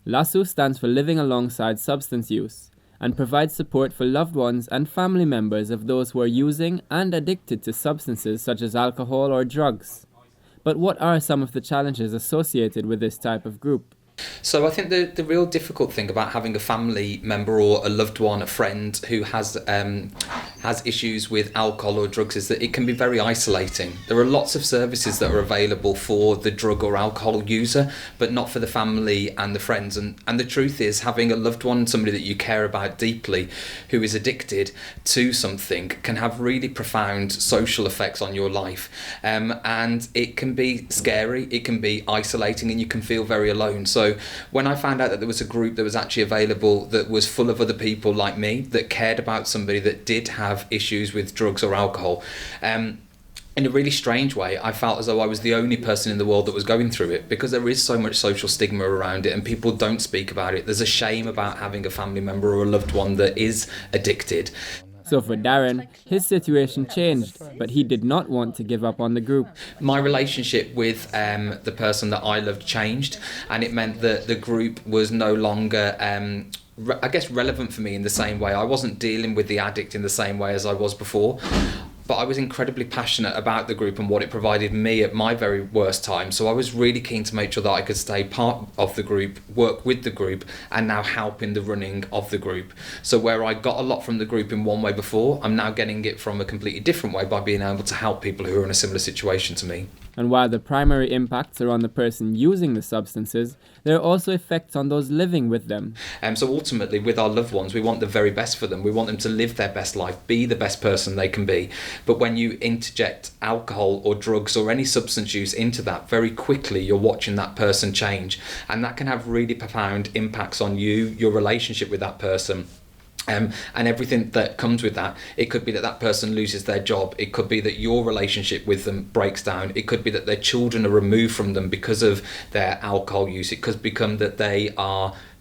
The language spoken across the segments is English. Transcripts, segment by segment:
LASU stands for Living Alongside Substance Use and provides support for loved ones and family members of those who are using and addicted to substances such as alcohol or drugs. But what are some of the challenges associated with this type of group? So I think the real difficult thing about having a family member or a loved one, a friend who has issues with alcohol or drugs is that it can be very isolating. There are lots of services that are available for the drug or alcohol user, but not for the family and the friends. And the truth is, having a loved one, somebody that you care about deeply, who is addicted to something, can have really profound social effects on your life. And it can be scary, it can be isolating, and you can feel very alone. So when I found out that there was a group that was actually available that was full of other people like me that cared about somebody that did have issues with drugs or alcohol, in a really strange way, I felt as though I was the only person in the world that was going through it, because there is so much social stigma around it and people don't speak about it. There's a shame about having a family member or a loved one that is addicted. So for Darren, his situation changed, but he did not want to give up on the group. My relationship with the person that I loved changed, and it meant that the group was no longer relevant for me in the same way. I wasn't dealing with the addict in the same way as I was before. But I was incredibly passionate about the group and what it provided me at my very worst time. So I was really keen to make sure that I could stay part of the group, work with the group, and now help in the running of the group. So where I got a lot from the group in one way before, I'm now getting it from a completely different way by being able to help people who are in a similar situation to me. And while the primary impacts are on the person using the substances, there are also effects on those living with them. So ultimately, with our loved ones, we want the very best for them. We want them to live their best life, be the best person they can be. But when you interject alcohol or drugs or any substance use into that, very quickly you're watching that person change. And that can have really profound impacts on you, your relationship with that person. And everything that comes with that. It could be that that person loses their job. It could be that your relationship with them breaks down. It could be that their children are removed from them because of their alcohol use. It could become that they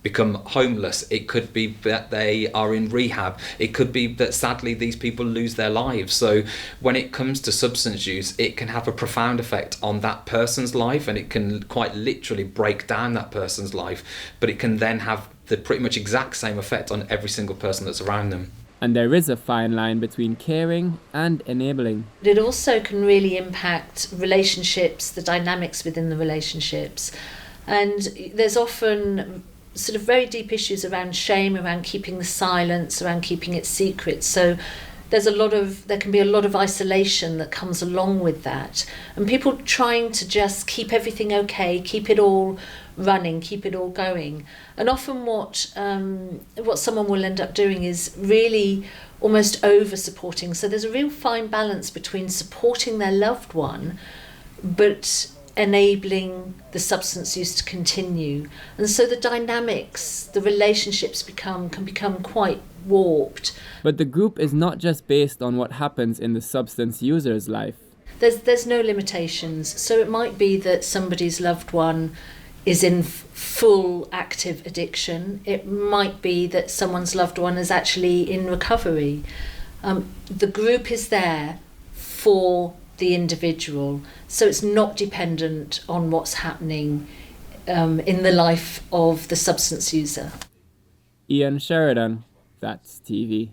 become homeless. It could be that they are in rehab. It could be that sadly these people lose their lives. So when it comes to substance use, it can have a profound effect on that person's life, and it can quite literally break down that person's life, but it can then have the pretty much exact same effect on every single person that's around them. And there is a fine line between caring and enabling. It also can really impact relationships, the dynamics within the relationships. And there's often sort of very deep issues around shame, around keeping the silence, around keeping it secret. So there can be a lot of isolation that comes along with that. And people trying to just keep everything okay, keep it all running, keep it all going. And often what someone will end up doing is really almost over supporting. So there's a real fine balance between supporting their loved one, but enabling the substance use to continue. And so the dynamics, the relationships can become quite warped. But the group is not just based on what happens in the substance user's life. There's no limitations. So it might be that somebody's loved one is in full active addiction. It might be that someone's loved one is actually in recovery. The group is there for the individual, so it's not dependent on what's happening in the life of the substance user. Ian Sheridan, That's TV.